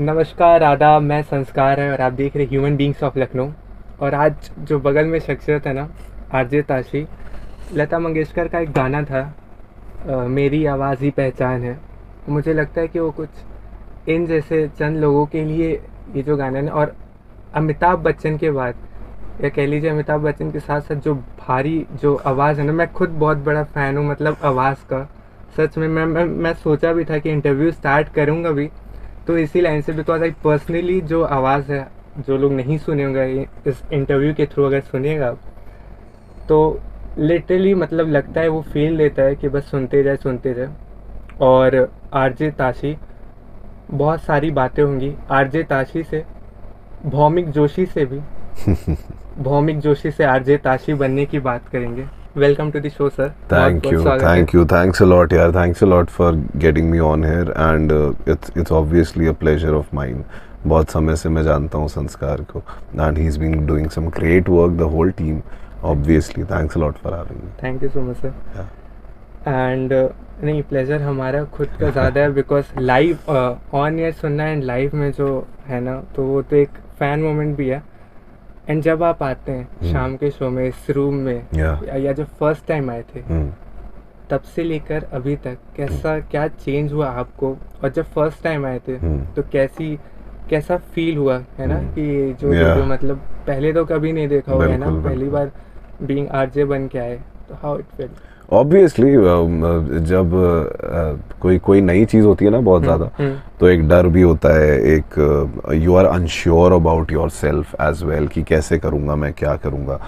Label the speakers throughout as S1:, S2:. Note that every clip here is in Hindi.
S1: नमस्कार, आदाब। मैं संस्कार है और आप देख रहे ह्यूमन बींग्स ऑफ लखनऊ। और आज जो बगल में शख्सियत है ना, आरजे ताशी, लता मंगेशकर का एक गाना था, मेरी आवाज़ ही पहचान है। मुझे लगता है कि वो कुछ इन जैसे चंद लोगों के लिए ये जो गाना है ना, और अमिताभ बच्चन के बाद, या कह लीजिए अमिताभ बच्चन के साथ साथ जो भारी जो आवाज़ है ना, मैं खुद बहुत बड़ा फ़ैन हूँ मतलब आवाज़ का। सच में मैं सोचा भी था कि इंटरव्यू स्टार्ट करूँगा भी तो इसी लाइन से, बिकॉज आई पर्सनली जो आवाज़ है, जो लोग नहीं सुने होंगे इस इंटरव्यू के थ्रू अगर सुनिएगा आप, तो लिटरली मतलब लगता है वो फील देता है कि बस सुनते जाए। और आरजे ताशी, बहुत सारी बातें होंगी आरजे ताशी से, भौमिक जोशी से भी भौमिक जोशी से आरजे ताशी बनने की बात करेंगे। Welcome to the show sir.
S2: Thank you, thank you, thanks a lot, yaar. Thanks a lot for getting me on here, and it's obviously a pleasure of mine. बहुत समय से मैं जानता हूँ संस्कार को, and he's been doing some great work. The whole team, obviously. Thanks a lot for having me.
S1: Thank you so much sir. And नहीं, प्लेजर हमारा खुद का ज़्यादा है, बिकॉज लाइव ऑन एयर सुनना एंड लाइव में जो है ना, तो वो तो एक फ़ैन मोमेंट भी है। एंड जब आप आते हैं शाम के शो में इस रूम में, या जब फर्स्ट टाइम आए थे, तब से लेकर अभी तक कैसा क्या चेंज हुआ आपको? और जब फर्स्ट टाइम आए थे तो कैसा फील हुआ है ना, कि जो मतलब पहले तो कभी नहीं देखा होगा है ना, पहली बार बीइंग आरजे बन के आए, तो हाउ इट फील?
S2: ऑब्वियसली जब कोई नई चीज़ होती है ना बहुत ज़्यादा, तो एक डर भी होता है, एक you are unsure about your self as well कि कैसे करूँगा मैं, क्या करूँगा।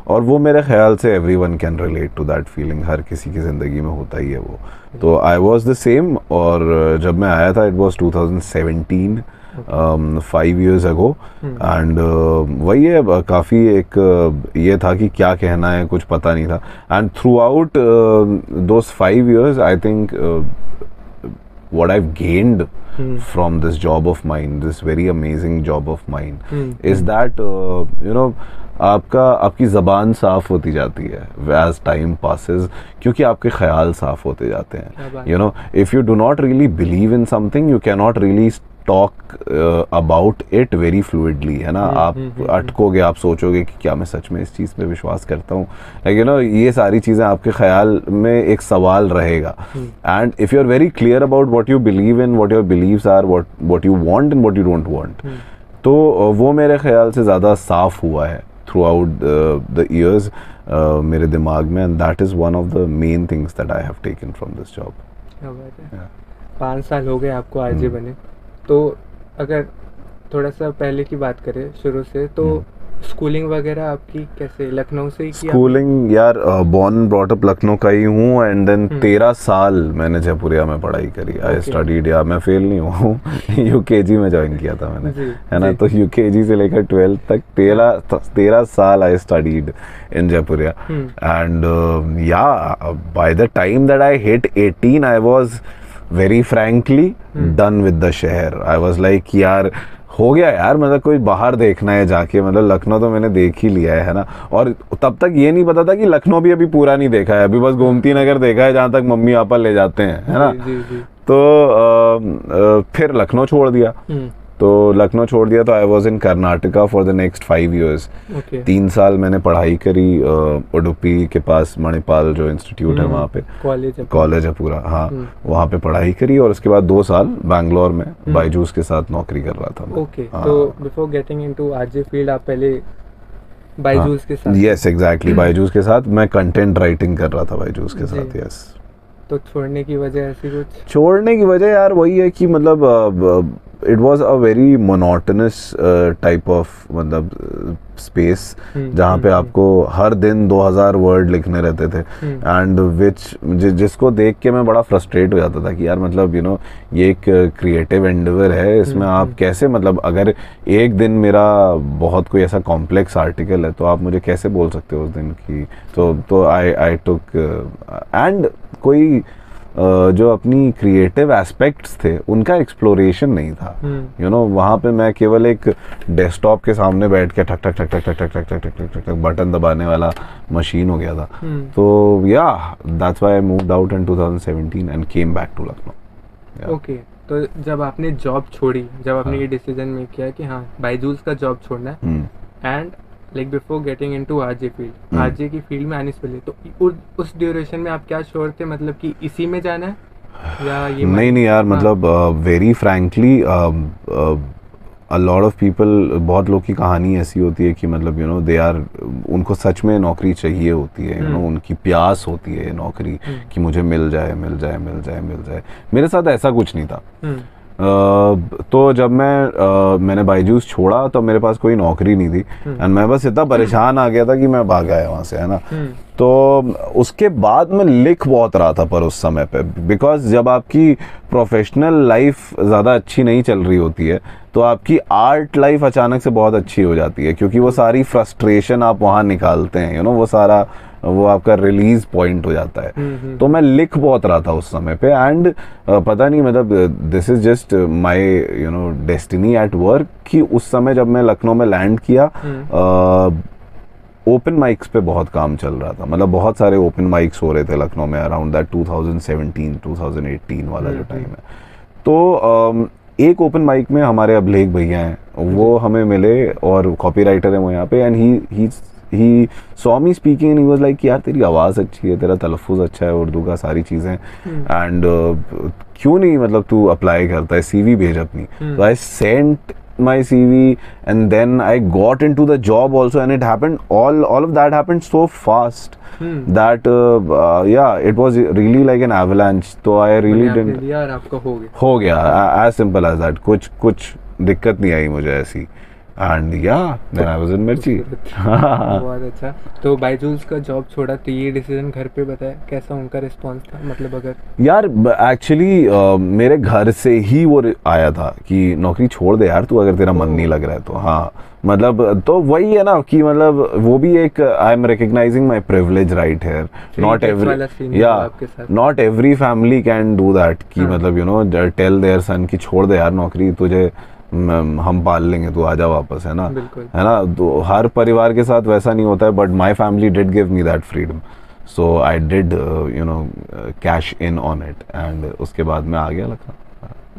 S2: और वो मेरे ख्याल से everyone can relate to that feeling, हर किसी की ज़िंदगी में होता ही है वो। तो आई वॉज द सेम। और जब मैं आया था, it was 2017, 5 years ago, and वही है, काफ़ी एक ये था कि क्या कहना है, कुछ पता नहीं था। And through out those 5 years, I think what I've gained from this job of mine, this very amazing job of mine, is that आपकी ज़बान साफ़ होती जाती है as time passes, क्योंकि आपके ख़याल साफ़ होते जाते हैं। You know, if you do not really believe in something, you cannot really talk about it very fluidly, है ना। आप अटकोगे, आप सोचोगे कि क्या मैं सच में इस चीज़ पे विश्वास करता हूँ, लेकिन ये सारी चीज़ें आपके ख्याल में एक सवाल रहेगा। And if you are very clear about what you believe in, what your beliefs are, what you want and what you don't want, तो वो मेरे ख्याल से ज़्यादा साफ हुआ है थ्रू आउट द ईयर्स मेरे दिमाग में, and that is one of the main things that I have taken from this job.
S1: 5 साल हो गए आपको आरजे बने, तो अगर थोड़ा सा पहले की बात करें शुरू से, तो स्कूलिंग वगैरह आपकी कैसे, लखनऊ से ही की?
S2: स्कूलिंग यार, बॉर्न ब्रॉट अप लखनऊ का ही हूँ, एंड देन 13 साल मैंने जयपुरिया में पढ़ाई करी। आई स्टडीड, या मैं फेल नहीं हुआ हूँ यूकेजी में ज्वाइन किया था मैंने, है ना। तो यूकेजी से लेकर 12th तक 13 साल I studied in Jaipuria. And या by the time that I hit 18, I was very frankly done with the शहर। आई वॉज लाइक यार हो गया यार, मतलब कोई बाहर देखना है जाके, मतलब लखनऊ तो मैंने देख ही लिया है ना। और तब तक ये नहीं पता था कि लखनऊ भी अभी पूरा नहीं देखा है, अभी बस गोमती नगर देखा है, जहाँ तक मम्मी पापा ले जाते हैं, है ना। तो फिर लखनऊ छोड़ दिया। तो लखनऊ छोड़ दिया तो I was in Karnataka for the next 5 years। 3 साल मैंने पढ़ाई करी उडुपी के पास मणिपाल जो इंस्टीट्यूट है वहाँ पे, कॉलेज है पूरा, हाँ, वहाँ पे पढ़ाई करी। और उसके बाद 2 साल बैंगलोर में बायजूस के साथ नौकरी कर रहा था मैं।
S1: तो before getting into RJ field आप पहले बायजूस के साथ?
S2: यस, एग्जैक्टली, बायजूस के साथ मैं कंटेंट राइटिंग कर रहा था बायजूस के साथ। यस।
S1: तो छोड़ने की वजह ऐसी कुछ?
S2: छोड़ने की वजह यार वही है कि मतलब it was a very monotonous type of मतलब स्पेस, जहाँ पे आपको हर दिन 2000 वर्ड लिखने रहते थे, एंड जिसको देख के मैं बड़ा फ्रस्ट्रेट हो जाता था कि यार मतलब ये एक क्रिएटिव एंडेवर है, इसमें आप कैसे, मतलब अगर एक दिन मेरा बहुत कोई ऐसा कॉम्प्लेक्स आर्टिकल है तो आप मुझे कैसे बोल सकते हो उस दिन की। तो आई टुक, एंड कोई जो अपनी क्रिएटिव एस्पेक्ट्स थे उनका एक्सप्लोरेशन नहीं था। वहाँ पे मैं केवल एक डेस्कटॉप के सामने बैठ के ठक ठक ठक ठक ठक ठक ठक ठक ठक ठक ठक बटन दबाने वाला मशीन हो गया था। तो या that's why I moved out in 2017 and came back to Lucknow.
S1: Okay, तो जब आपने जॉब छोड़ी, जब आपने ये डिसीजन में किया कि हाँ बायजूस का जॉब छोड़ना है, and like before getting into RJ field, RJ की फील्ड में आने से पहले, तो उस ड्यूरेशन में आप क्या श्योर थे, मतलब कि इसी में जाना है या ये
S2: नहीं यार, मतलब very frankly a lot of people, बहुत लोग की कहानी ऐसी होती है कि मतलब यू नो दे आर, उनको सच में नौकरी चाहिए होती है, यू नो उनकी प्यास होती है नौकरी कि मुझे मिल जाए मिल जाए मिल जाए मिल जाए। मेरे साथ ऐसा कुछ नहीं था। तो जब मैंने बायजूस छोड़ा तो मेरे पास कोई नौकरी नहीं थी, एंड मैं बस इतना परेशान आ गया था कि मैं भाग आया वहाँ से, है ना। तो उसके बाद मैं लिख बहुत रहा था पर उस समय पे, बिकॉज जब आपकी प्रोफेशनल लाइफ ज़्यादा अच्छी नहीं चल रही होती है तो आपकी आर्ट लाइफ अचानक से बहुत अच्छी हो जाती है, क्योंकि वो सारी फ्रस्ट्रेशन आप वहाँ निकालते हैं, यू नो वो सारा, वो आपका रिलीज पॉइंट हो जाता है। तो मैं लिख बहुत रहा था उस समय पे, एंड पता नहीं मतलब this is just my you know destiny at work, कि उस समय जब मैं लखनऊ में लैंड किया, ओपन माइक्स पे बहुत काम चल रहा था, मतलब बहुत सारे ओपन माइक्स हो रहे थे लखनऊ में अराउंड दैट 2017-2018 वाला जो टाइम है। तो एक ओपन माइक में हमारे अभिलेख भैया हैं, वो हमें मिले और कॉपीराइटर है वो यहाँ पे, and he saw me speaking and he was like यार तेरी आवाज़ अच्छी है, तेरा तलफ़ुज़ अच्छा है उर्दू का, सारी चीज़ें, एंड क्यों नहीं मतलब तू अप्लाई करता है, सीवी भेज अपनी। तो I sent my CV and then I got into the job also, and it happened all of that happened so fast that yeah, it was really like an avalanche. तो I really didn't,
S1: यार आपका
S2: हो गया as simple as that, कुछ दिक्कत नहीं आई मुझे ऐसी, and yeah then I was in मिर्ची।
S1: बहुत अच्छा। तो बायजूस का जॉब छोड़ा तो ये डिसीजन घर पे बताया, कैसा उनका रिस्पांस था, मतलब अगर
S2: यार एक्चुअली मेरे घर से ही वो आया था कि नौकरी छोड़ दे यार तू, अगर तेरा मन नहीं लग रहा है तो। हाँ मतलब तो वही है ना कि मतलब वो भी एक, I am recognising my privilege right here, not every family can do that कि मतलब you know tell their son कि छोड़ दे यार नौकरी, तुझे हम पाल लेंगे, तू आजा वापस, है ना, है ना। तो हर परिवार के साथ वैसा नहीं होता है, but my family did give me that freedom, so I did you know cash in on it, and उसके बाद मैं आ गया लखनऊ,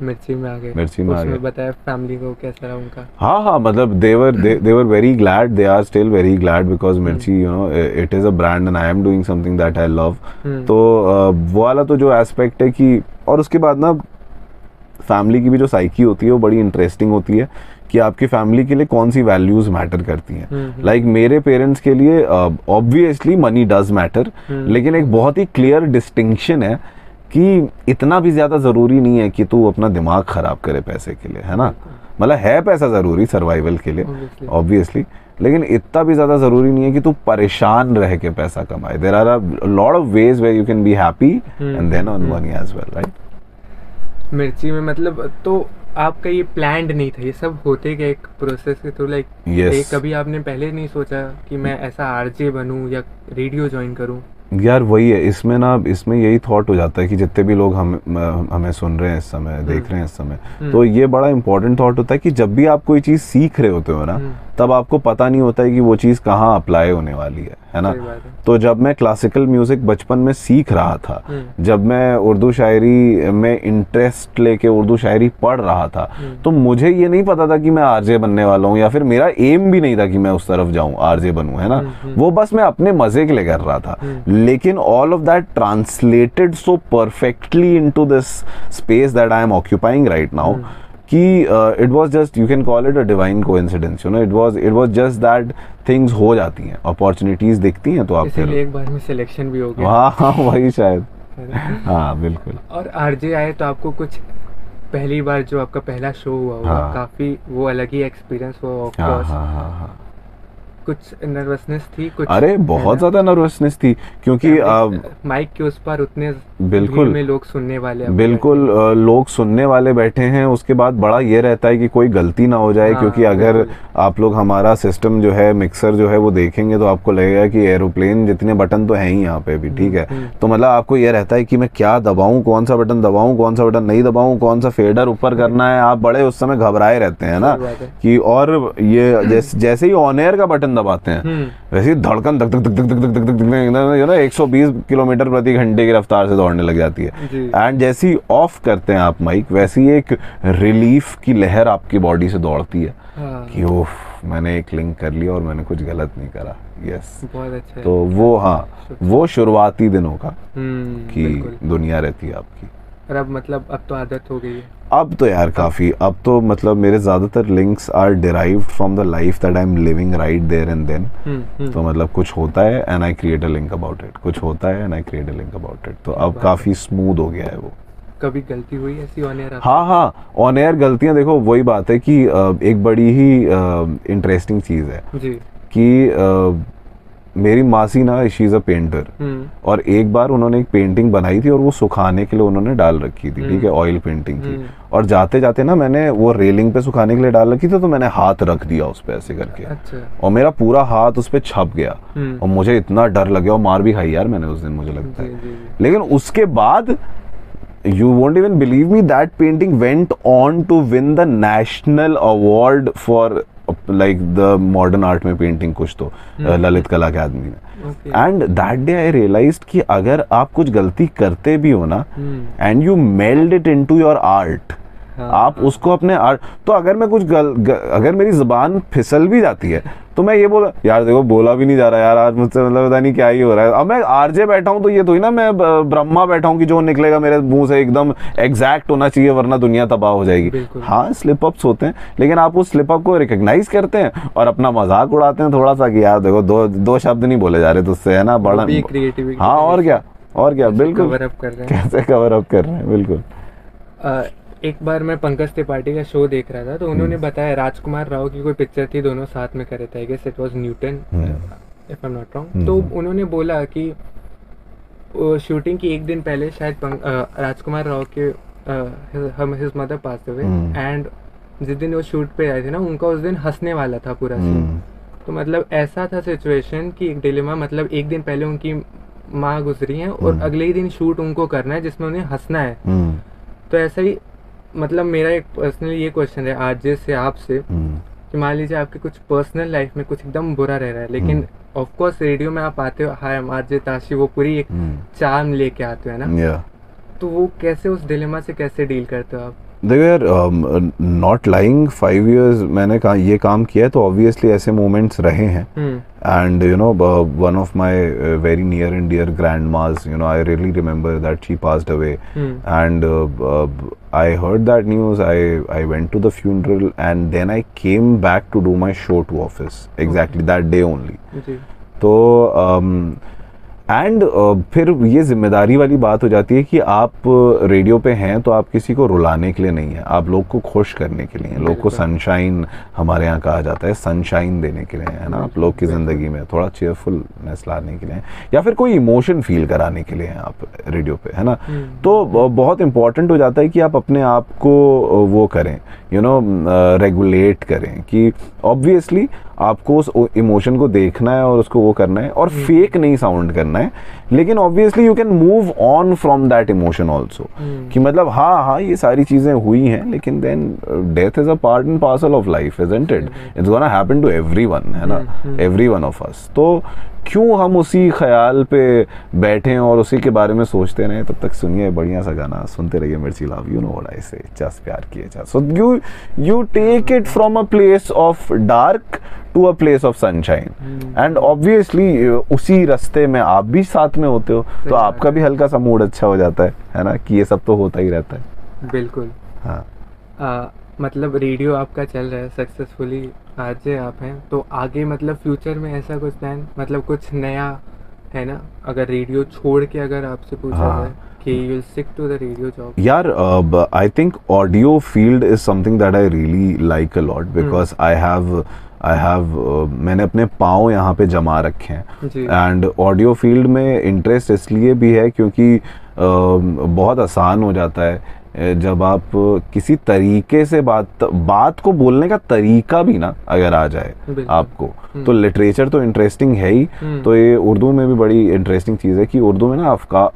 S1: मिर्ची में आ गए।
S2: मिर्ची में आ गए।
S1: बताया फैमिली को कैसा रहा उनका?
S2: हाँ मतलब they were very glad, they are still very glad because मिर्ची you know it is a brand and I am doing something that I love। तो वो वाला तो जो एस्पेक्ट है कि, और उसके बाद ना फैमिली की भी जो साइकी होती है वो बड़ी इंटरेस्टिंग होती है कि आपकी फैमिली के लिए कौन सी वैल्यूज मैटर करती हैं। लाइक मेरे पेरेंट्स के लिए ऑब्वियसली मनी डज मैटर, लेकिन एक बहुत ही क्लियर डिस्टिंक्शन है कि इतना भी ज्यादा जरूरी नहीं है कि तू अपना दिमाग खराब करे पैसे के लिए, है ना। मतलब है पैसा जरूरी सर्वाइवल के लिए ऑब्वियसली, लेकिन इतना भी ज्यादा जरूरी नहीं है कि तू परेशान रह के पैसा कमाए। There are a lot of ways where you can be happy and then earn money as well, right.
S1: Mirchi में मतलब तो आपका ये प्लान्ड नहीं था, ये सब होते गए एक प्रोसेस के थ्रू, लाइक कभी आपने पहले नहीं सोचा कि मैं ऐसा आरजे बनूं या रेडियो ज्वाइन करूं?
S2: यार वही है, इसमें ना, इसमें यही थॉट हो जाता है कि जितने भी लोग हमें सुन रहे हैं इस समय, देख रहे हैं इस समय, तो ये बड़ा इंपॉर्टेंट थॉट होता है कि जब भी आप कोई चीज़ सीख रहे होते हो ना, तब आपको पता नहीं होता है कि वो चीज़ कहाँ अप्लाई होने वाली है ना। तो जब मैं क्लासिकल म्यूजिक बचपन में सीख रहा था, जब मैं उर्दू शायरी में इंटरेस्ट लेके उर्दू शायरी पढ़ रहा था, तो मुझे ये नहीं पता था कि मैं आरजे बनने वाला हूँ, या फिर मेरा एम भी नहीं था कि मैं उस तरफ जाऊँ, आरजे बनूँ, है ना। वो बस मैं अपने मजे के लिए कर रहा था, लेकिन all of that translated so perfectly into this space that I am occupying right now कि it was just, you can call it a divine coincidence, you know, it was just that things हो जाती हैं, अपॉर्चुनिटीज दिखती हैं, तो आप फिर
S1: एक बार में सिलेक्शन भी हो गया।
S2: हाँ वही शायद, हाँ बिल्कुल।
S1: और आरजे आए तो आपको कुछ, पहली बार जो आपका पहला शो हुआ होगा, काफी वो अलग ही एक्सपीरियंस हुआ ऑफ कोर्स। कुछ नर्वसनेस थी? कुछ,
S2: अरे बहुत ज्यादा नर्वसनेस थी, क्योंकि
S1: माइक के उस पार उतने
S2: बिल्कुल
S1: में लोग सुनने वाले,
S2: बिल्कुल लोग सुनने वाले बैठे हैं। उसके बाद बड़ा ये रहता है कि कोई गलती ना हो जाए, क्योंकि अगर आप लोग हमारा सिस्टम जो है, मिक्सर जो है वो देखेंगे तो आपको लगेगा कि एरोप्लेन जितने बटन तो हैं ही यहाँ पे भी, ठीक है। तो मतलब आपको ये रहता है कि मैं क्या दबाऊं, कौन सा बटन दबाऊं, कौन सा बटन नहीं दबाऊं, कौन सा फेडर ऊपर करना है, आप बड़े उस समय घबराए रहते हैं ना कि, और ये जैसे ही ऑन एयर का बटन दबाते हैं वैसे ही धड़कन धक धक धक धक धक धक धक धक, 120 किलोमीटर प्रति घंटे की रफ्तार से दौड़ने दौड़ने लग जाती है।
S1: जी।
S2: एंड जैसे ही ऑफ करते हैं आप माइक, वैसे ही एक रिलीफ की लहर आपकी बॉडी से दौड़ती है
S1: हाँ,
S2: कि ओफ मैंने एक लिंक कर लिया और मैंने कुछ गलत नहीं करा। यस,
S1: बहुत अच्छा है।
S2: तो वो हाँ, वो शुरुआती दिनों का कि
S1: बिल्कुल।
S2: दुनिया रहती है आपकी।
S1: और अब मतलब अब तो आदत हो गई है।
S2: अब तो यार काफ़ी, अब तो मतलब मेरे ज़्यादातर links are derived from the life that I am living right there and then. तो मतलब कुछ होता है and I create a link about it, कुछ होता है and I create a link about it. तो अब काफ़ी स्मूथ हो गया है वो।
S1: कभी गलती हुई ऐसी ऑन एयर?
S2: हाँ हाँ, ऑन एयर गलतियाँ, देखो वही बात है कि एक बड़ी ही इंटरेस्टिंग चीज़ है
S1: जी।
S2: कि मेरी मासी ना, शी इज़ अ पेंटर, और एक बार उन्होंने एक पेंटिंग बनाई थी और वो सुखाने के लिए उन्होंने डाल रखी थी, ठीक है, ऑयल पेंटिंग थी। और जाते जाते ना मैंने वो रेलिंग पे सुखाने के लिए डाल रखी थी, तो मैंने हाथ रख दिया उस पे ऐसे करके।
S1: अच्छा।
S2: और मेरा पूरा हाथ उस पे छप गया और मुझे इतना डर लग गया और मार भी खाई यार मैंने उस दिन, मुझे लगता है। लेकिन उसके बाद you won't even believe me, that painting went on to win the national award for like the modern art में painting कुछ तो ललित कला अकादमी में। And that day I realised कि अगर आप कुछ गलती करते भी हो ना and you meld it into your art, आप उसको अपने आर्ट, तो अगर मैं कुछ अगर मेरी जुबान फिसल भी जाती है तो मैं ये बोला यार देखो बोला भी नहीं जा रहा यार आज मुझसे, मतलब पता नहीं क्या ही हो रहा है। अब मैं आरजे बैठा हूँ तो ये तो ही ना मैं ब्रह्मा बैठा हूँ कि जो निकलेगा मेरे मुंह से एकदम एग्जैक्ट होना चाहिए वरना दुनिया तबाह हो जाएगी। हाँ, स्लिप अप्स होते हैं, लेकिन आप उस स्लिप अप को रिकॉग्नाइज करते हैं और अपना मजाक उड़ाते हैं थोड़ा सा कि यार देखो दो शब्द नहीं बोले जा रहे तुझसे, है ना, बड़ा क्रिएटिविटी। हाँ, और क्या बिल्कुल
S1: कवर अप कर रहे हैं,
S2: कैसे कवर अप कर रहे हैं, बिल्कुल।
S1: एक बार मैं पंकज त्रिपाठी का शो देख रहा था तो उन्होंने बताया राजकुमार राव की कोई पिक्चर थी, दोनों साथ में करे थे, I guess it was Newton if I am not wrong. तो उन्होंने बोला कि शूटिंग की एक दिन पहले शायद राजकुमार राव के his mother passed away, and जिस दिन वो शूट पे आए थे ना, उनका उस दिन हंसने वाला था पूरा सीन। तो मतलब ऐसा था सिचुएशन कि एक डिलेमा, मतलब एक दिन पहले उनकी माँ गुजरी है और अगले ही दिन शूट उनको करना है जिसमें उन्हें हंसना है। तो ऐसा ही मतलब मेरा एक पर्सनली ये क्वेश्चन है आज से आपसे कि मान लीजिए आपके कुछ पर्सनल लाइफ में कुछ एकदम बुरा रह रहा है, लेकिन ऑफ कोर्स रेडियो में आप आते हो, हाय हम आरजे ताशी, वो पूरी एक चार्म लेके आते हो, है ना। तो वो कैसे, उस डिलेमा से कैसे डील करते हो आप?
S2: देखो यार, नॉट लाइंग, 5 years मैंने ये काम किया है तो ऑब्वियसली ऐसे मोमेंट्स रहे हैं। And you know one of my very near and dear grandmas, you know, I really remember that she passed away and I heard that news, I went to the funeral and then I came back to do my show to office exactly that day only. तो एंड फिर ये जिम्मेदारी वाली बात हो जाती है कि आप रेडियो पे हैं तो आप किसी को रुलाने के लिए नहीं है, आप लोग को खुश करने के लिए हैं। लोग को सनशाइन हमारे यहाँ कहा जाता है, सनशाइन देने के लिए, है ना, आप लोग की ज़िंदगी में थोड़ा चेयरफुलनेस लाने के लिए या फिर कोई इमोशन फील कराने के लिए हैं आप रेडियो पे, है ना। तो बहुत इंपॉर्टेंट हो जाता है कि आप अपने आप को वो करें, यू नो, रेगुलेट करें कि ऑब्वियसली आपको उस इमोशन को देखना है और उसको वो करना है और फेक नहीं साउंड करना है, लेकिन obviously you can move on from that emotion also कि मतलब हाँ ये सारी चीज़ें हुई हैं, लेकिन then death is a part and parcel of life, isn't it? It's gonna happen to everyone, है ना, एवरी वन ऑफ अस। तो क्यों हम उसी ख्याल पे बैठे और उसी के बारे में सोचते रहें? तब तक सुनिए बढ़िया सा गाना, सुनते रहिए Mirchi love, you know what I say, चस प्यार किए चस। So you take it from a place of dark to a place of sunshine and obviously उसी रास्ते में आप भी साथ में होते हो तो आपका भी हल्का सा मूड अच्छा हो जाता है ना, कि ये सब तो होता ही रहता है।
S1: बिल्कुल। हाँ, मतलब रेडियो आपका चल रहा है सक्सेसफुली, आज आप हैं, तो आगे मतलब फ्यूचर में ऐसा कुछ प्लान, मतलब कुछ नया है ना, अगर रेडियो छोड़ के अगर आपसे पूछा जाए कि you will stick to the radio job?
S2: यार I think audio field is something that I really like a lot because I have मैंने अपने पाँव यहाँ पे जमा रखे हैं एंड ऑडियो फील्ड में इंटरेस्ट इसलिए भी है क्योंकि बहुत आसान हो जाता है जब आप किसी तरीके से बात को बोलने का तरीका भी ना अगर आ जाए आपको, तो लिटरेचर तो इंटरेस्टिंग है ही, तो ये उर्दू में भी बड़ी इंटरेस्टिंग चीज़ है कि उर्दू में ना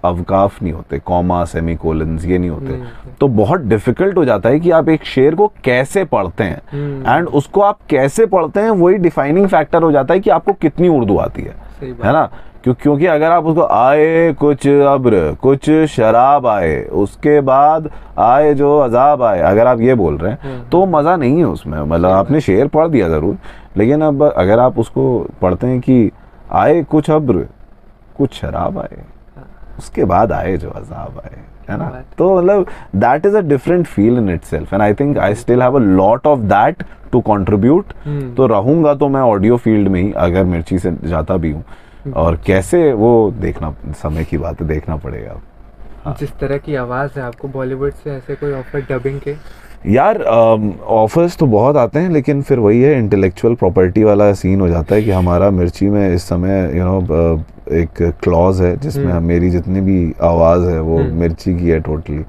S2: अवकाफ नहीं होते, कॉमा सेमीकोलन्स ये नहीं होते, तो बहुत डिफिकल्ट हो जाता है कि आप एक शेर को कैसे पढ़ते हैं एंड उसको आप कैसे पढ़ते हैं वही डिफाइनिंग फैक्टर हो जाता है कि आपको कितनी उर्दू आती है ना। क्योंकि अगर आप उसको आए कुछ अब्र कुछ शराब आए उसके बाद आए जो अजाब आए, अगर आप ये बोल रहे हैं तो मज़ा नहीं है उसमें। मतलब आपने शेर पढ़ दिया ज़रूर, लेकिन अब अगर आप उसको पढ़ते हैं कि आए कुछ अब्र कुछ शराब आए उसके बाद आए जो अजाब आए, है ना, तो मतलब that is a different feel in itself and I think I still have a lot of that to contribute. तो रहूंगा तो मैं ऑडियो फील्ड में ही, अगर मिर्ची से जाता भी हूँ, और कैसे वो देखना समय की बात है, देखना पड़ेगा।
S1: हाँ। जिस तरह की आवाज़ है आपको बॉलीवुड से ऐसे कोई ऑफर डबिंग के?
S2: यार ऑफर्स तो बहुत आते हैं, लेकिन फिर वही है, इंटेलेक्चुअल प्रॉपर्टी वाला सीन हो जाता है कि हमारा मिर्ची में इस समय एक क्लॉज है जिसमें मेरी जितनी भी आवाज़ है वो मिर्ची की है टोटली।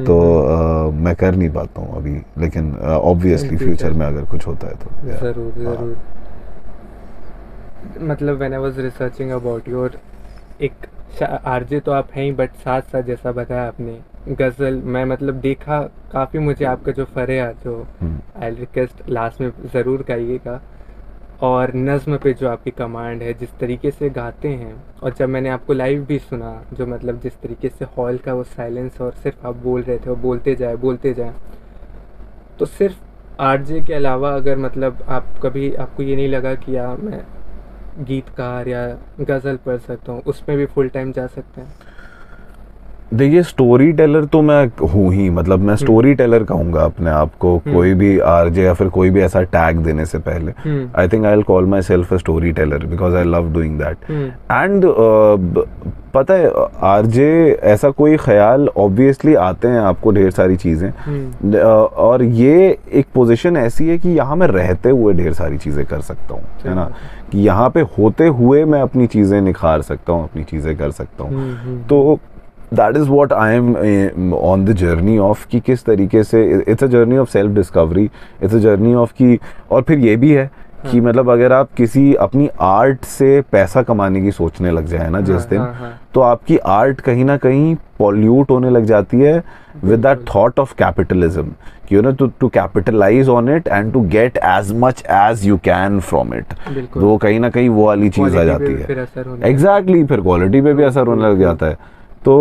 S2: तो मैं कर नहीं पाता हूँ अभी, लेकिन ऑब्वियसली फ्यूचर में अगर कुछ होता है तो
S1: ज़रूर ज़रूर। मतलब when I was researching about your, एक आरजे तो आप हैं ही, बट साथ साथ जैसा बताया आपने गज़ल, मैं मतलब देखा काफ़ी, मुझे आपका जो फरिया जो आई रिक्वेस्ट लास्ट में ज़रूर गाइएगा, और नज़्म पे जो आपकी कमांड है, जिस तरीके से गाते हैं, और जब मैंने आपको लाइव भी सुना, जो मतलब जिस तरीके से हॉल का वो साइलेंस और सिर्फ आप बोल रहे थे और बोलते जाए, तो सिर्फ आरजे के अलावा अगर मतलब आप कभी आपको ये नहीं लगा कि यार मैं गीतकार या गज़ल पढ़ सकता हूँ, उसमें भी फुल टाइम जा सकते हैं?
S2: देखिए, स्टोरी टेलर तो मैं हूँ ही, मतलब मैं स्टोरी टेलर कहूँगा अपने आप को, कोई भी आरजे या फिर कोई भी ऐसा टैग देने से पहले। आई think I will call my self a story teller because I love doing that. And पता है आरजे ऐसा कोई ख्याल ऑब्वियसली आते हैं आपको ढेर सारी चीज़ें, और ये एक पोजीशन ऐसी है कि यहाँ मैं रहते हुए ढेर सारी चीज़ें कर सकता हूँ, है ना, कि यहाँ पे होते हुए मैं अपनी चीज़ें निखार सकता हूँ, अपनी चीज़ें कर सकता हूँ। तो that is what I am on the journey of, कि किस तरीके से it's a journey of self discovery, it's a journey of की, और फिर ये भी है कि मतलब अगर आप किसी अपनी आर्ट से पैसा कमाने की सोचने लग जाए ना जिस दिन, तो आपकी आर्ट कहीं ना कहीं पॉल्यूट होने लग जाती है with that thought of capitalism, कि you know to capitalize on it and to get as much as you can from it. तो कहीं ना कहीं वो वाली चीज़ आ जाती है। एग्जैक्टली, फिर क्वालिटी पे भी असर होने लग जाता है। तो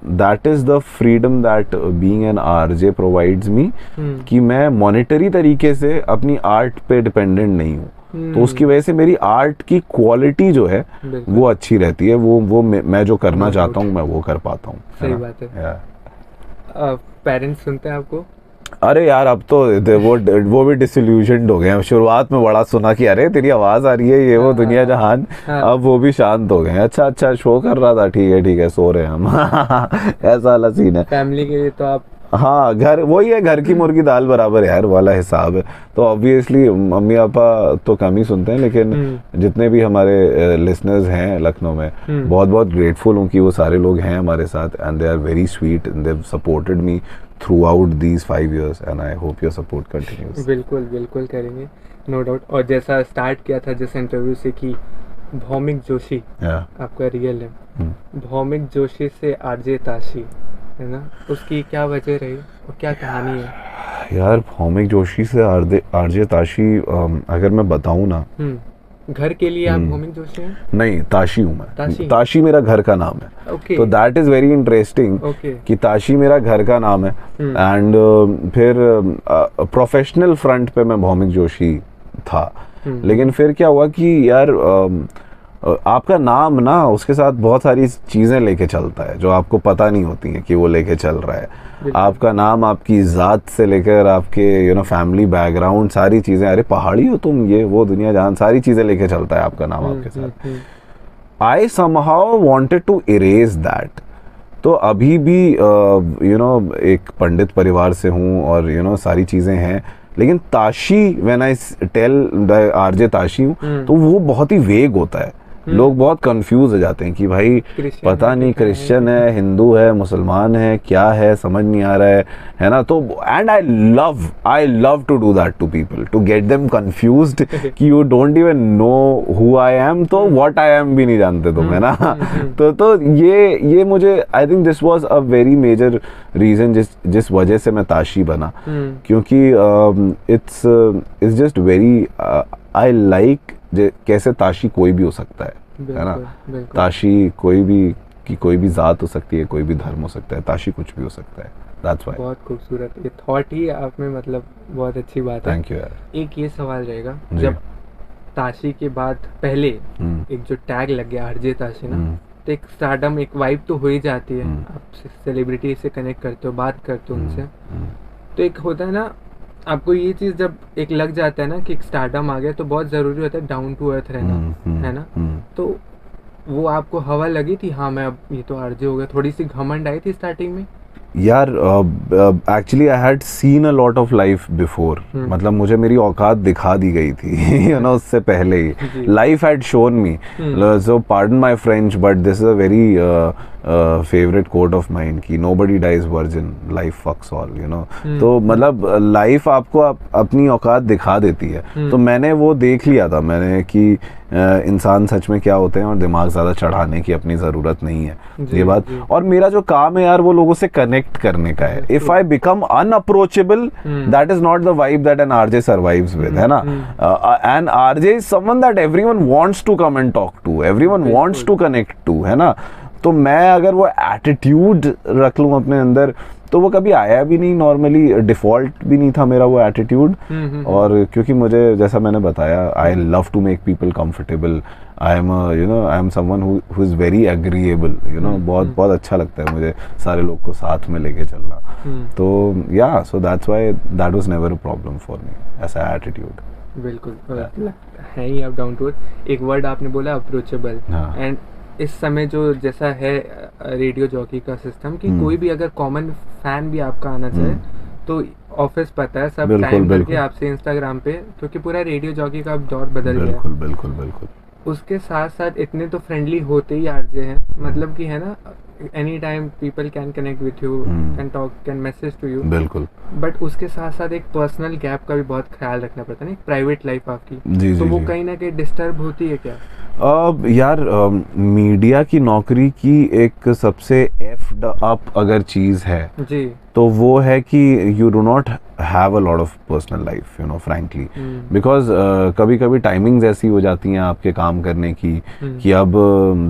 S2: that is the freedom that being an RJ provides me, कि मैं मॉनेटरी तरीके से अपनी आर्ट पे डिपेंडेंट नहीं हूँ। तो उसकी वजह से मेरी आर्ट की क्वालिटी जो है वो अच्छी रहती है, वो मैं जो करना चाहता हूँ मैं वो कर पाता हूँ।
S1: सही बात है। पेरेंट्स सुनते हैं आपको?
S2: अरे यार, अब तो वो भी डिसइल्यूशन्ड हो गए हैं। शुरुआत में बड़ा सुना कि अरे तेरी आवाज़ आ रही है, ये वो दुनिया जहान, अब वो भी शांत हो गए हैं। अच्छा शो कर रहा था, ठीक है सो रहे हैं हम। ऐसा वाला सीन है।
S1: फैमिली के लिए तो आप,
S2: हाँ, घर वही है, घर की मुर्गी दाल बराबर यार वाला हिसाब है। तो ऑब्वियसली मम्मी पापा तो कम ही सुनते हैं, लेकिन जितने भी हमारे लिसनर्स हैं लखनऊ में, बहुत बहुत ग्रेटफुल हूँ कि वो सारे लोग हैं हमारे साथ, and they are very sweet and they have supported me throughout these 5 years and I hope your support continues.
S1: बिल्कुल करेंगे, नो डाउट। और जैसा स्टार्ट किया था जिस इंटरव्यू से कि भौमिक जोशी आपका रियल है, भौमिक जोशी से आरजे ताशी, है ना, उसकी क्या वजह रही और क्या कहानी है?
S2: यार, भौमिक जोशी से आरजे ताशी अगर मैं बताऊं ना,
S1: घर के लिए आप भौमिक जोशी हैं?
S2: नहीं, ताशी हूँ मैं। ताशी मेरा घर का नाम है। तो दैट इज वेरी इंटरेस्टिंग कि ताशी मेरा घर का नाम है। एंड फिर प्रोफेशनल फ्रंट पे मैं भौमिक जोशी था, लेकिन फिर क्या हुआ कि यार आपका नाम ना उसके साथ बहुत सारी चीज़ें लेके चलता है जो आपको पता नहीं होती हैं कि वो लेके चल रहा है। आपका नाम आपकी ज़ात से लेकर आपके फैमिली बैकग्राउंड, सारी चीज़ें, अरे पहाड़ी हो तुम, ये वो दुनिया जहान, सारी चीज़ें लेके चलता है आपका नाम आपके साथ। I somehow wanted to erase that. तो अभी भी एक पंडित परिवार से हूँ और सारी चीज़ें हैं, लेकिन Tashi, when I tell RJ Tashi हूँ, तो वो बहुत ही वेग होता है। लोग बहुत कंफ्यूज हो जाते हैं कि भाई पता नहीं क्रिश्चियन है, हिंदू है, मुसलमान है, क्या है, समझ नहीं आ रहा है ना। तो and I love to do that to people, to get them confused कि you don't even know who I am, तो व्हाट आई एम भी नहीं जानते तुम, है ना। तो ये मुझे, I think this was a very major reason जिस वजह से मैं ताशी बना, क्योंकि it's just very, I like कैसे ताशी कोई भी हो सकता है, है ना।
S1: बिल्कुल बिल्कुल
S2: ताशी कोई भी जात हो सकती है, कोई भी धर्म हो सकता है, ताशी कुछ भी हो सकता है, दैट्स व्हाई।
S1: बहुत खूबसूरत ये थॉट ही आप में, मतलब बहुत अच्छी बात है।
S2: थैंक यू यार।
S1: एक ये सवाल रहेगा,
S2: जी।
S1: जब ताशी के बाद पहले
S2: हम्म,
S1: एक जो टैग लग गया आरजे ताशी ना,
S2: हम्म,
S1: तो एक स्टारडम, एक वाइब तो हो ही जाती है।
S2: हम्म,
S1: आप सेलिब्रिटी से कनेक्ट करते हो, बात करते हो उनसे,
S2: हम्म,
S1: तो एक होता है ना, आपको ये चीज़ जब एक लग जाता है ना कि एक स्टारडम आ गया, तो बहुत ज़रूरी होता है डाउन टू अर्थ रहना, है ना।
S2: हम्म।
S1: तो वो आपको हवा लगी थी, हाँ मैं अब ये तो आरजे हो गया, थोड़ी सी घमंड आई थी स्टार्टिंग में?
S2: यार actually I had seen a lot of life before,
S1: hmm.
S2: मतलब मुझे मेरी औकात दिखा दी गई थी यू नो, उससे पहले ही
S1: जी।
S2: Life had shown me. So pardon my French, but this is a very favourite quote of mine कि nobody dies virgin, life fucks all, you know. तो मतलब लाइफ आपको अपनी औकात दिखा देती है। तो मैंने वो देख लिया था मैंने कि इंसान सच में क्या होते हैं, और दिमाग ज़्यादा चढ़ाने की अपनी ज़रूरत नहीं है,
S1: जी,
S2: ये बात।
S1: जी।
S2: और मेरा जो काम है यार, वो लोगों से कनेक्ट करने का है। If I become unapproachable, that is not the vibe that an RJ survives with, है ना। And RJ is someone that everyone wants to come and talk to, everyone wants to connect to, है ना। तो मैं अगर वो एटीट्यूड रख लूं अपने अंदर, तो वो कभी आया भी नहीं, नॉर्मली डिफॉल्ट भी नहीं था मेरा वो एटीट्यूड। और क्योंकि मुझे, जैसा मैंने बताया, I love to make people comfortable, I am you know, I am someone who is very agreeable, you know. बहुत बहुत अच्छा लगता है मुझे सारे लोग को साथ में लेके चलना। तो या so that's why that was never a problem for me, ऐसा एटीट्यूड।
S1: बिल्कुल है ही आप डाउन टू अर्थ। एक वर्ड आपने बोला अप्रोचेबल,
S2: हाँ।
S1: एंड इस समय जो जैसा है रेडियो जॉकी का सिस्टम कि कोई भी अगर कॉमन फैन भी आपका आना चाहे, तो ऑफिस पता है, सब
S2: बिल्कुल,
S1: टाइम करके
S2: बिल्कुल।
S1: आपसे इंस्टाग्राम पे, क्योंकि पूरा रेडियो जॉकी का अब दौर बदल गया है।
S2: बिल्कुल बिल्कुल बिल्कुल।
S1: उसके साथ साथ इतने तो फ्रेंडली होते ही आरजे हैं, मतलब कि है ना, any time people can connect with you, can talk, can message to you.
S2: बिल्कुल।
S1: बट उसके साथ साथ एक पर्सनल गैप का भी बहुत ख्याल रखना पड़ता है ना, एक प्राइवेट लाइफ आपकी,
S2: जी,
S1: तो
S2: जी,
S1: वो
S2: जी।
S1: कहीं ना कहीं डिस्टर्ब होती है क्या?
S2: यार मीडिया की नौकरी की एक सबसे एफ्ड अप अगर चीज़ है,
S1: जी।
S2: तो वो है कि you do not have a lot of personal life, you know, frankly. Because कभी कभी टाइमिंग्स ऐसी हो जाती हैं आपके काम करने की कि अब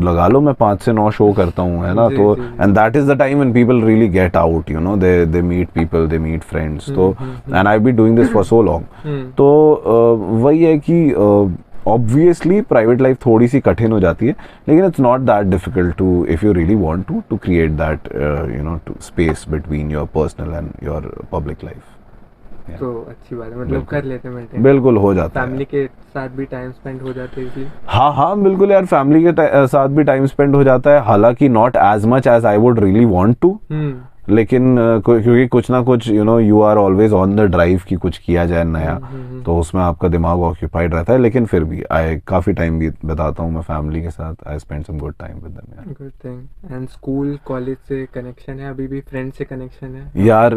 S2: लगा लो मैं 5 से 9 शो करता हूँ, है ना।
S1: जी,
S2: तो
S1: जी,
S2: and that is the time when people really get out, you know, they meet people, they meet friends. तो and I be doing this for so long. तो वही है कि ऑब्वियसली प्राइवेट लाइफ थोड़ी सी कठिन हो जाती है, लेकिन it's not that difficult to, if you really want to create that you know space between your personal and your public life.
S1: तो अच्छी बात है, मतलब कर लेते हैं मेंटेन।
S2: बिल्कुल हो जाता है।
S1: फैमिली के साथ भी टाइम स्पेंड हो जाते हैं इसलिए।
S2: हाँ हाँ बिल्कुल यार, फैमिली के साथ भी टाइम स्पेंड हो जाता है, हालांकि not as much as I would really want to, लेकिन क्योंकि कुछ ना कुछ, you know, you are always on the drive कि कुछ किया जाए नया, तो उसमें आपका दिमाग ऑक्यूपाइड रहता है। लेकिन फिर भी काफ़ी टाइम भी बताता हूँ मैं फैमिली के साथ, I spend some good time with them यार।
S1: Good thing. And school college से कनेक्शन है, अभी भी फ्रेंड से कनेक्शन है
S2: यार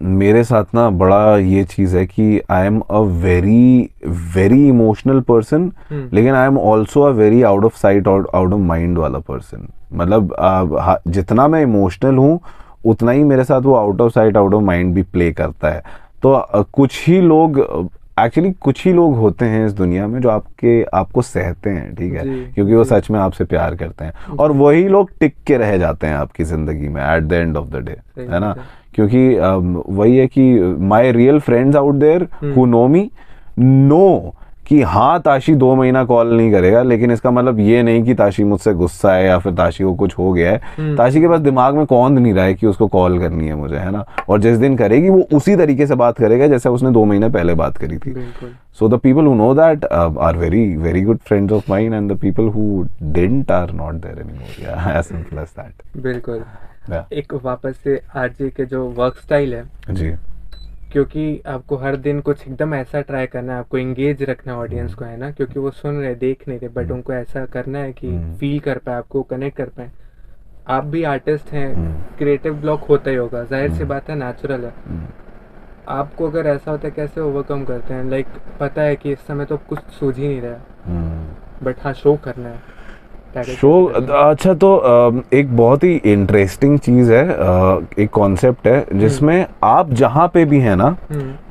S2: मेरे साथ ना बड़ा ये चीज़ है कि I am a very very emotional person, लेकिन I am also a very out of sight out of mind वाला पर्सन। मतलब जितना मैं इमोशनल हूँ, उतना ही मेरे साथ वो out of sight out of mind भी प्ले करता है। तो कुछ ही लोग, एक्चुअली कुछ ही लोग होते हैं इस दुनिया में जो आपको सहते हैं, ठीक है, क्योंकि वो सच में आपसे प्यार करते हैं, और वही लोग टिक के रह जाते हैं आपकी ज़िंदगी में at the end of the day, है ना। क्योंकि वही है कि my real friends out there who know me know कि हाँ ताशी 2 महीना कॉल नहीं करेगा, लेकिन इसका मतलब ये नहीं कि ताशी मुझसे गुस्सा है या फिर ताशी को कुछ हो गया है। ताशी के पास दिमाग में कौन नहीं रहा है कि उसको कॉल करनी है मुझे, है ना। और जिस दिन करेगी वो उसी तरीके से बात करेगा जैसे उसने 2 महीने पहले बात करी थी। So the people who know that are very very good friends of mine, and the people who didn't are not there anymore, yeah as simple as that.
S1: बिल्कुल। एक वापस से आरजे के जो वर्क स्टाइल है
S2: जी,
S1: क्योंकि आपको हर दिन कुछ एकदम ऐसा ट्राई करना है, आपको एंगेज रखना है ऑडियंस को, है ना, क्योंकि वो सुन रहे देख नहीं रहे, बट उनको ऐसा करना है कि फील कर पाए, आपको कनेक्ट कर पाए। आप भी आर्टिस्ट हैं, क्रिएटिव ब्लॉक होता ही होगा, जाहिर सी बात है, नेचुरल है। आपको अगर ऐसा होता है कैसे ओवरकम करते हैं? लाइक पता है कि इस समय तो कुछ सूझ ही नहीं रहा है, बट हाँ शो करना है,
S2: शो अच्छा तो एक बहुत ही इंटरेस्टिंग चीज़ है, एक कॉन्सेप्ट है जिसमें आप जहाँ पे भी है ना,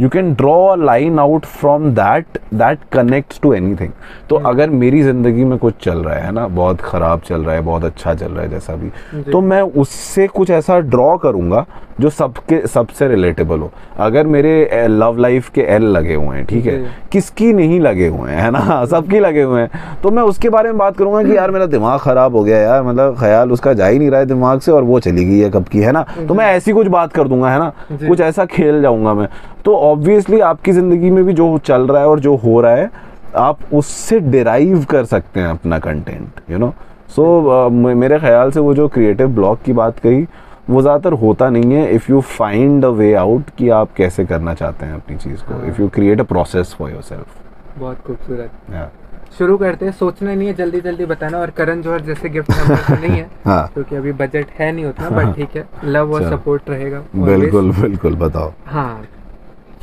S2: you can draw a line out from that connects to anything. तो अगर मेरी ज़िंदगी में कुछ चल रहा है ना, बहुत ख़राब चल रहा है, बहुत अच्छा चल रहा है, जैसा भी, तो मैं उससे कुछ ऐसा ड्रॉ करूँगा जो सबसे रिलेटेबल हो। अगर मेरे लव लाइफ के एल लगे हुए हैं, ठीक है, किसकी नहीं लगे हुए हैं, है ना, सबकी लगे हुए हैं, तो मैं उसके बारे में बात करूंगा कि यार मेरा दिमाग खराब हो गया यार, मतलब ख्याल उसका जा ही नहीं रहा है दिमाग से और वो चली गई है कब की, है ना, तो मैं ऐसी कुछ बात कर दूंगा, है ना, कुछ ऐसा खेल जाऊंगा मैं। तो ऑब्वियसली आपकी जिंदगी में भी जो चल रहा है और जो हो रहा है, आप उससे डिराइव कर सकते हैं अपना कंटेंट, यू नो। सो मेरे ख्याल से वो जो क्रिएटिव ब्लॉक की बात कही, वो ज़्यादातर होता नहीं है if you find a way out कि आप कैसे करना चाहते हैं अपनी चीज़ को, if you create a process for yourself.
S1: बहुत खूबसूरत। शुरू करते हैं, सोचना नहीं है, जल्दी जल्दी बताना। और करण जौहर जैसे गिफ्ट नंबर तो नहीं है क्योंकि अभी बजट है नहीं उतना, बट ठीक है, लव और सपोर्ट रहेगा।
S2: बिल्कुल बिल्कुल, बताओ।
S1: हाँ,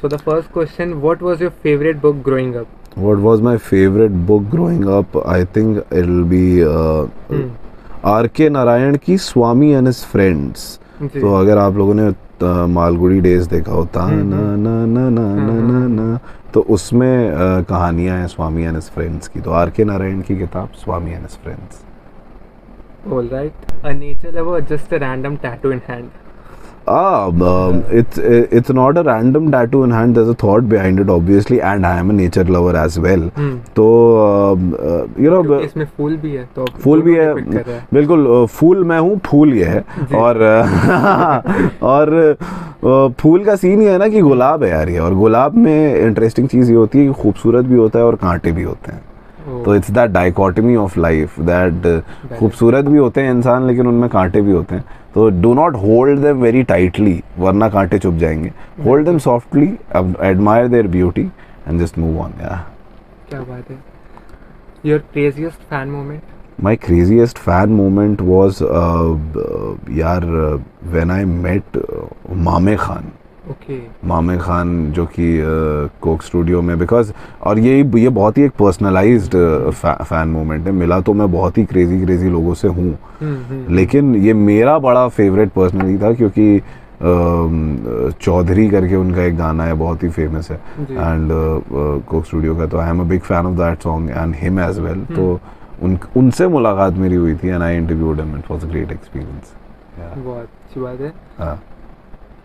S1: so the first question, what was your favourite book growing up?
S2: What was my favorite book growing up? I think it'll be R.K. Narayan की स्वामी एंड हिज फ्रेंड्स। तो अगर आप लोगों ने मालगुड़ी डेज देखा होता ना ना ना ना ना ना ना, तो उसमें कहानियां हैं स्वामी एंड हिज फ्रेंड्स की। तो R.K. नारायण की किताब Swami and his friends.
S1: All right. A nature lover or just a random tattoo in hand?
S2: It's not a random tattoo in hand. There's a thought behind it, obviously, and I am a nature lover as well. तो you know,
S1: इसमें फूल भी है, तो
S2: फूल भी है, बिल्कुल, फूल मैं हूँ, फूल ये है। और फूल का सीन ये है ना कि गुलाब है यार ये, और गुलाब में इंटरेस्टिंग चीज़ ये होती है कि खूबसूरत भी होता है और कांटे भी होते हैं। तो it's that dichotomy of life, that खूबसूरत भी होते हैं इंसान लेकिन उनमें कांटे भी होते हैं। तो do not hold them very tightly वरना कांटे चुभ जाएंगे। Hold them softly, admire there beauty and just move on. या
S1: क्या बात है। Your craziest fan moment?
S2: My craziest fan moment was यार व्हेन आई मेट मामे खान। मामे खान जो कि कोक स्टूडियो में, बिकॉज, और ये बहुत ही एक पर्सनलाइज्ड फैन मोमेंट है। मिला तो मैं बहुत ही क्रेजी लोगों से हूँ, लेकिन ये मेरा बड़ा फेवरेट पर्सनली था क्योंकि चौधरी करके उनका एक गाना है, बहुत ही फेमस है, एंड कोक स्टूडियो का। तो I am a big fan of that song and him as well. तो उनसे मुलाकात मेरी हुई थी and I interviewed him. It was a great experience.
S1: बहुत अच्छी बात है।
S2: हाँ।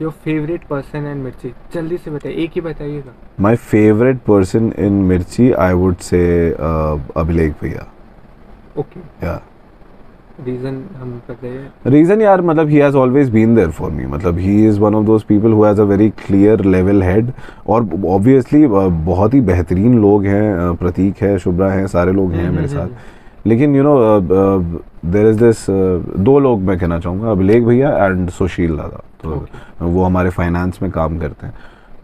S1: योर फेवरेट पर्सन इन मिर्ची? जल्दी से बताइए, एक ही बताइएगा।
S2: माय फेवरेट पर्सन इन मिर्ची, आई वुड से अभिलेख भैया।
S1: ओके।
S2: या
S1: रीजन हम बताइए।
S2: रीजन यार, मतलब he has always been there for me. मतलब he is one of those people who has a very clear level head. और ऑब्वियसली बहुत ही बेहतरीन लोग हैं, प्रतीक है, शुभ्रा है, सारे लोग हैं मेरे साथ। लेकिन you know there is this, दो लोग मैं कहना चाहूँगा, अभिलेख भैया एंड सुशील दादा। तो वो हमारे फाइनेंस में काम करते हैं।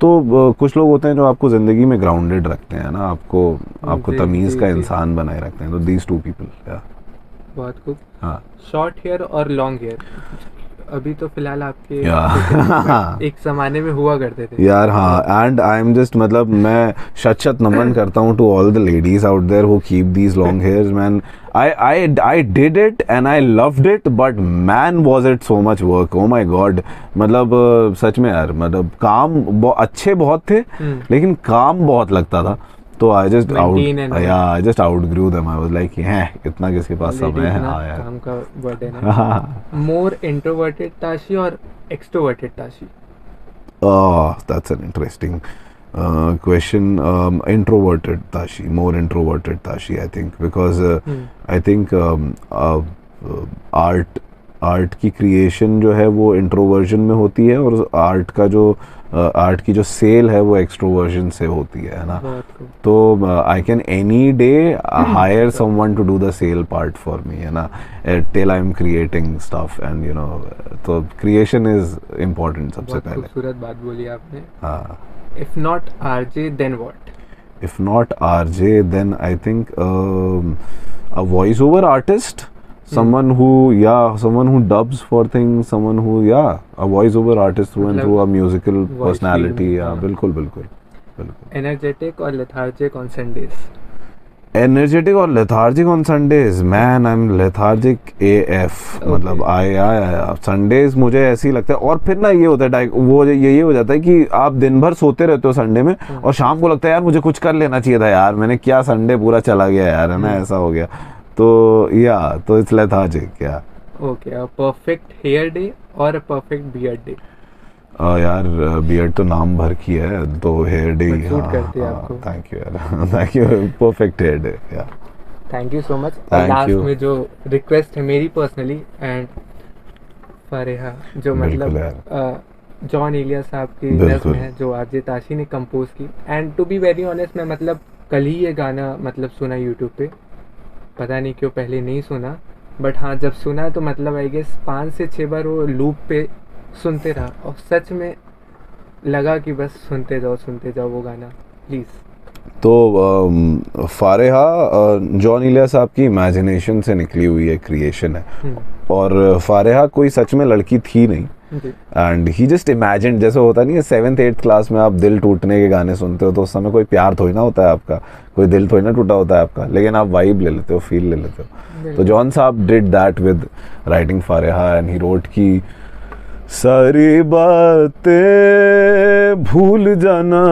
S2: तो कुछ लोग होते हैं जो आपको ज़िंदगी में ग्राउंडेड रखते हैं ना, आपको तमीज़ का इंसान बनाए रखते हैं। तो दीज टू पीपल। या
S1: बहुत खूब।
S2: हाँ।
S1: शॉर्ट हेयर और लॉन्ग हेयर? अभी तो फिलहाल आपके एक ज़माने में हुआ करते थे
S2: यार। हाँ, एंड आई एम जस्ट, मतलब मैं शत नमन करता हूँ to all the ladies out there who keep these long hairs. Man, I did it and I loved it, but man was it so much work. Oh my God. मतलब सच में यार, मतलब काम अच्छे बहुत थे लेकिन काम बहुत लगता था। तो I just outgrew them. I was like, इतना किसके पास समय है। हाँ यार,
S1: काम का बर्डन है। More introverted ताशी और extroverted Tashi?
S2: Oh, that's an interesting question. Introverted Tashi, more introverted Tashi, I think, because I think art की क्रिएशन जो है वो इंट्रोवर्जन में होती है, और आर्ट की जो सेल है वो एक्सट्रोवर्जन से होती है ना। तो I can any day hire someone to do the sale part for me, है ना, till I am creating stuff and you know. तो क्रिएशन इज इम्पोर्टेंट सबसे पहले।
S1: खूबसूरत बात बोली आपने।
S2: हाँ।
S1: If not RJ, then what?
S2: If not RJ, then I think a voiceover artist, someone who dubs for things, someone who a voiceover artist through and through, a musical personality. बिल्कुल।
S1: Energetic or lethargic on Sundays?
S2: Energetic और lethargic on Sundays, man I am lethargic AF, मतलब आया संडेज मुझे ऐसे ही लगता है। और फिर ना ये होता है वो ये हो जाता है कि आप दिन भर सोते रहते हो संडे में, और शाम को लगता है यार मुझे कुछ कर लेना चाहिए था यार, मैंने क्या संडे पूरा चला गया यार, है ना, ऐसा हो गया। तो तो इट्स लेथार्जिक। या
S1: ओके, परफेक्ट हेयर डे और परफेक्ट बियर्ड डे?
S2: यार बियर्ड तो नाम भर की है, तो हेयर डे।
S1: सूट करती है आपको।
S2: थैंक यू यार, thank you, perfect hair day. Yeah
S1: thank you so much. और
S2: Thank
S1: लास्ट
S2: you.
S1: में जो रिक्वेस्ट है मेरी पर्सनली एंड फरेहा, जो
S2: बिल्कुल
S1: मतलब जॉन एलिया साहब की
S2: बिल्कुल।
S1: नज़्म है जो आरजे ताशी ने कंपोज की, and to be very honest मैं मतलब कल ही ये गाना मतलब सुना यूट्यूब पे, पता नहीं क्यों पहले नहीं सुना, बट हाँ जब सुना तो मतलब आई गेस 5 से 6 बार वो लूप पे सुनते रहा, और सच में लगा कि बस सुनते जाओ वो गाना प्लीज़।
S2: तो फारेहा जॉन इलिया साहब की इमेजिनेशन से निकली हुई एक क्रिएशन है, और फारेहा कोई सच में लड़की थी नहीं, एंड ही जस्ट इमेजिन, जैसे होता नहीं है 7th 8th क्लास में आप दिल टूटने के गाने सुनते हो, तो उस समय कोई प्यार थोड़ी ना होता है आपका, कोई दिल थोड़ी ना टूटा होता है आपका, लेकिन आप वाइब ले लेते हो, फील ले लेते हो। तो जॉन साहब did that with writing Fareha, and he wrote की सारी बातें भूल जाना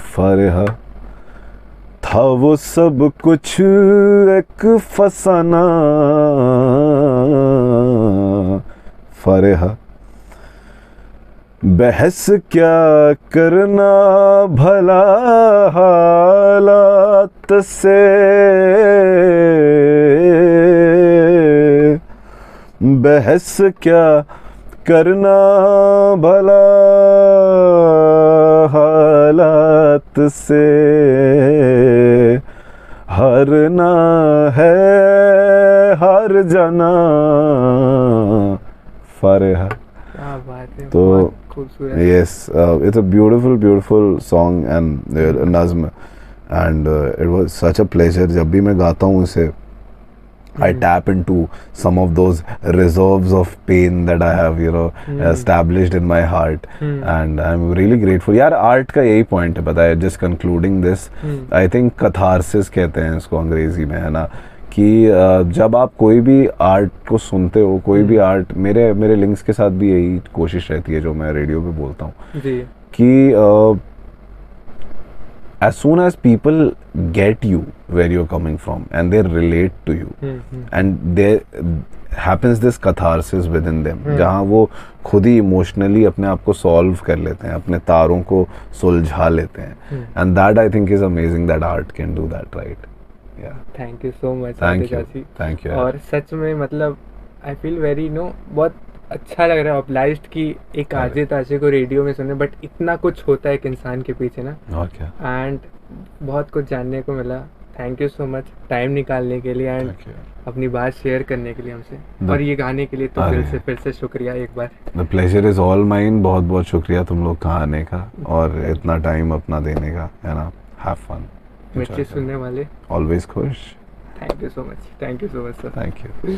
S2: फारेहा, था वो सब कुछ एक फसाना फारेहा, बहस क्या करना भला हालात से, बहस क्या करना भला हालात से, हारना है हार जाना फारेहा।
S1: क्या बात है,
S2: तो
S1: बहुत खूबसूरत।
S2: yes, it's a beautiful song and nazm, and it was such a pleasure। जब भी मैं गाता हूँ इसे, I tap into some of those reserves of pain that I have, established in my heart, and I'm really grateful। यार आर्ट का यही पॉइंट है, पता है, just concluding this, I think catharsis कहते हैं इसको अंग्रेजी में, है ना, कि जब आप कोई भी आर्ट को सुनते हो, कोई भी आर्ट, मेरे लिंक्स के साथ भी यही कोशिश रहती है जो मैं रेडियो पे बोलता हूँ
S1: जी,
S2: कि as soon as people get you where you're coming from and they relate to you, and there happens this catharsis within them, जहाँ वो खुद ही इमोशनली अपने आप को सॉल्व कर लेते हैं, अपने तारों को सुलझा लेते हैं, and that I think is amazing that art can do that, right?
S1: Thank you so much.
S2: Thank you.
S1: और सच में मतलब आई फील वेरी बहुत अच्छा लग रहा है, ऑब्लाइज्ड कि एक आरजे ताशी को रेडियो में सुने, बट इतना कुछ होता है एक इंसान के पीछे ना,
S2: और क्या,
S1: एंड बहुत कुछ जानने को मिला। Thank you so much time निकालने के लिए एंड अपनी बात शेयर करने के लिए हमसे, और ये गाने के लिए तो फिर से शुक्रिया एक बार।
S2: The pleasure is all mine, बहुत बहुत शुक्रिया तुम लोग का आने का और इतना टाइम अपना देने का, है ना। Have fun.
S1: मिर्ची सुनने वाले
S2: ऑलवेज खुश।
S1: Thank you so much sir.
S2: Thank you.